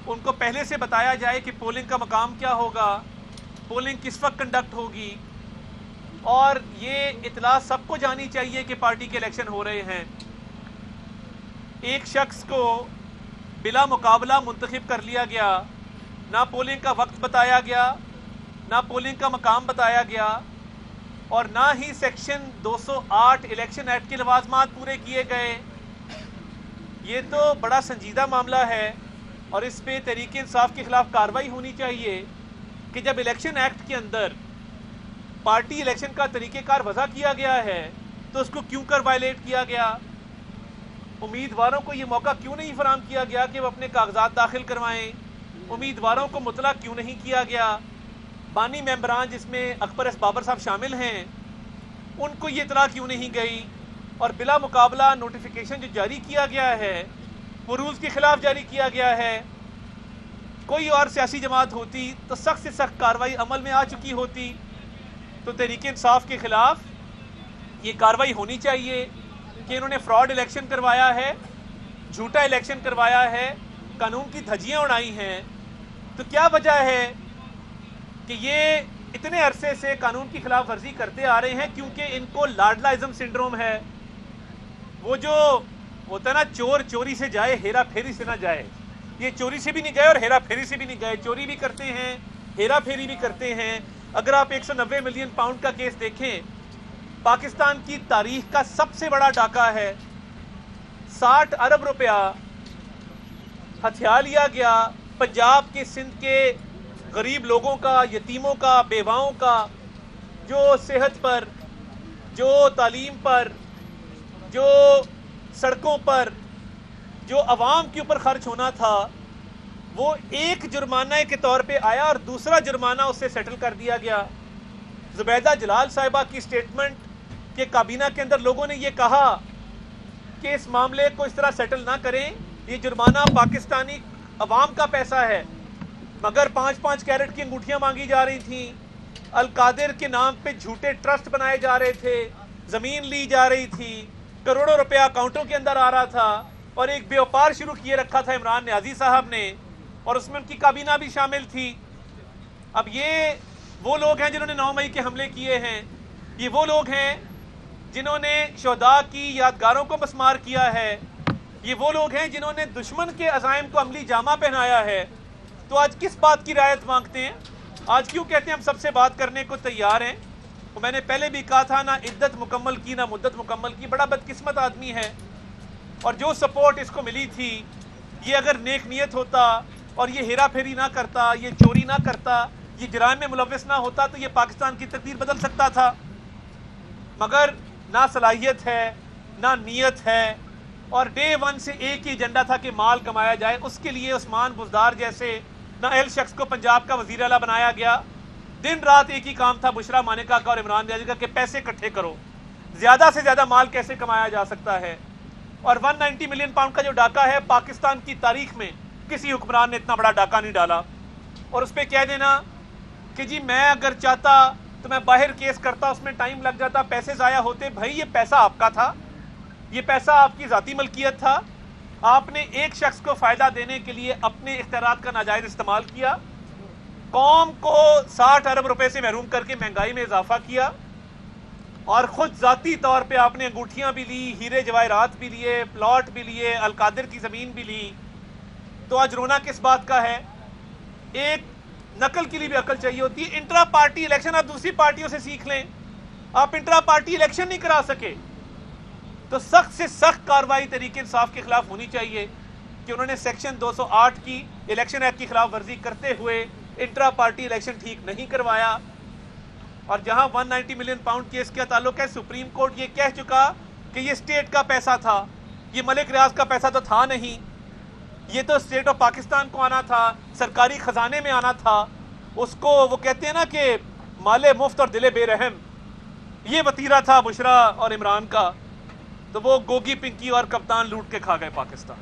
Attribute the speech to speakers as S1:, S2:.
S1: ان کو پہلے سے بتایا جائے کہ پولنگ کا مقام کیا ہوگا، پولنگ کس وقت کنڈکٹ ہوگی، اور یہ اطلاع سب کو جانی چاہیے کہ پارٹی کے الیکشن ہو رہے ہیں۔ ایک شخص کو بلا مقابلہ منتخب کر لیا گیا، نہ پولنگ کا وقت بتایا گیا، نہ پولنگ کا مقام بتایا گیا، اور نہ ہی سیکشن 208 الیکشن ایکٹ کے لوازمات پورے کیے گئے۔ یہ تو بڑا سنجیدہ معاملہ ہے، اور اس پہ تحریک انصاف کے خلاف کارروائی ہونی چاہیے کہ جب الیکشن ایکٹ کے اندر پارٹی الیکشن کا طریقہ کار وضع کیا گیا ہے تو اس کو کیوں کر وائلیٹ کیا گیا؟ امیدواروں کو یہ موقع کیوں نہیں فراہم کیا گیا کہ وہ اپنے کاغذات داخل کروائیں؟ امیدواروں کو مطلع کیوں نہیں کیا گیا؟ بانی ممبران جس میں اکبر ایس بابر صاحب شامل ہیں ان کو یہ اطلاع کیوں نہیں گئی؟ اور بلا مقابلہ نوٹیفیکیشن جو جاری کیا گیا ہے وہ رولز کے خلاف جاری کیا گیا ہے۔ کوئی اور سیاسی جماعت ہوتی تو سخت سے سخت کارروائی عمل میں آ چکی ہوتی۔ تو تحریک انصاف کے خلاف یہ کارروائی ہونی چاہیے کہ انہوں نے فراڈ الیکشن کروایا ہے، جھوٹا الیکشن کروایا ہے، قانون کی دھجیاں اڑائی ہیں۔ تو کیا وجہ ہے کہ یہ اتنے عرصے سے قانون کی خلاف ورزی کرتے آ رہے ہیں؟ کیونکہ ان کو لاڈلازم سنڈروم ہے۔ وہ جو ہوتا ہے نا، چور چوری سے جائے ہیرا پھیری سے نہ جائے، یہ چوری سے بھی نہیں گئے اور ہیرا پھیری سے بھی نہیں گئے، چوری بھی کرتے ہیں، ہیرا پھیری بھی کرتے ہیں۔ اگر آپ 190 ملین پاؤنڈ کا کیس دیکھیں، پاکستان کی تاریخ کا سب سے بڑا ڈاکہ ہے۔ 60 ارب روپیہ ہتھیا لیا گیا پنجاب کے، سندھ کے غریب لوگوں کا، یتیموں کا، بیواؤں کا، جو صحت پر، جو تعلیم پر، جو سڑکوں پر، جو عوام کے اوپر خرچ ہونا تھا، وہ ایک جرمانہ کے طور پہ آیا اور دوسرا جرمانہ اس سے سیٹل کر دیا گیا۔ زبیدہ جلال صاحبہ کی سٹیٹمنٹ کہ کابینہ کے اندر لوگوں نے یہ کہا کہ اس معاملے کو اس طرح سیٹل نہ کریں، یہ جرمانہ پاکستانی عوام کا پیسہ ہے، مگر 5-5 کیرٹ کی انگوٹھیاں مانگی جا رہی تھیں، القادر کے نام پہ جھوٹے ٹرسٹ بنائے جا رہے تھے، زمین لی جا رہی تھی، کروڑوں روپیہ اکاؤنٹوں کے اندر آ رہا تھا، اور ایک بیوپار شروع کیے رکھا تھا عمران نیازی صاحب نے، اور اس میں ان کی کابینہ بھی شامل تھی۔ اب یہ وہ لوگ ہیں جنہوں نے 9 مئی کے حملے کیے ہیں، یہ وہ لوگ ہیں جنہوں نے شہداء کی یادگاروں کو مسمار کیا ہے، یہ وہ لوگ ہیں جنہوں نے دشمن کے عزائم کو عملی جامہ پہنایا ہے۔ تو آج کس بات کی رعایت مانگتے ہیں؟ آج کیوں کہتے ہیں ہم سب سے بات کرنے کو تیار ہیں؟ تو میں نے پہلے بھی کہا تھا، نہ عدت مکمل کی نہ مدت مکمل کی، بڑا بدقسمت آدمی ہے۔ اور جو سپورٹ اس کو ملی تھی، یہ اگر نیک نیت ہوتا اور یہ ہیرا پھیری نہ کرتا، یہ چوری نہ کرتا، یہ جرائم میں ملوث نہ ہوتا تو یہ پاکستان کی تقدیر بدل سکتا تھا۔ مگر نہ صلاحیت ہے، نہ نیت ہے، اور ڈے ون سے ایک ہی ایجنڈا تھا کہ مال کمایا جائے۔ اس کے لیے عثمان بزدار جیسے نااہل شخص کو پنجاب کا وزیر اعلیٰ بنایا گیا۔ دن رات ایک ہی کام تھا بشرا مانیکا کا اور عمران نیازی کا کہ پیسے اکٹھے کرو، زیادہ سے زیادہ مال کیسے کمایا جا سکتا ہے۔ اور 190 ملین پاؤنڈ کا جو ڈاکہ ہے، پاکستان کی تاریخ میں کسی حکمران نے اتنا بڑا ڈاکہ نہیں ڈالا۔ اور اس پہ کہہ دینا کہ جی میں اگر چاہتا تو میں باہر کیس کرتا، اس میں ٹائم لگ جاتا، پیسے ضائع ہوتے۔ بھائی یہ پیسہ آپ کا تھا، یہ پیسہ آپ کی ذاتی ملکیت تھا، آپ نے ایک شخص کو فائدہ دینے کے لیے اپنے اختیارات کا ناجائز استعمال کیا، قوم کو 60 ارب روپے سے محروم کر کے مہنگائی میں اضافہ کیا، اور خود ذاتی طور پہ آپ نے انگوٹھیاں بھی لی، ہیرے جواہرات بھی لیے، پلاٹ بھی لیے، القادر کی زمین بھی لی۔ تو آج رونا کس بات کا ہے؟ ایک نقل کے لیے بھی عقل چاہیے ہوتی ہے۔ انٹرا پارٹی الیکشن آپ دوسری پارٹیوں سے سیکھ لیں، آپ انٹرا پارٹی الیکشن نہیں کرا سکے تو سخت سے سخت کارروائی تحریک انصاف کے خلاف ہونی چاہیے کہ انہوں نے سیکشن 208 کی الیکشن ایکٹ کی خلاف ورزی کرتے ہوئے انٹرا پارٹی الیکشن ٹھیک نہیں کروایا۔ اور جہاں 190 ملین پاؤنڈ کیس کا تعلق ہے، سپریم کورٹ یہ کہہ چکا کہ یہ اسٹیٹ کا پیسہ تھا، یہ ملک ریاض کا پیسہ تو تھا نہیں، یہ تو اسٹیٹ آف پاکستان کو آنا تھا، سرکاری خزانے میں آنا تھا۔ اس کو وہ کہتے ہیں نا کہ مال مفت اور دل بے رحم، یہ وتیرہ تھا بشرا اور عمران کا، تو وہ گوگی پنکی اور کپتان لوٹ کے کھا گئے پاکستان۔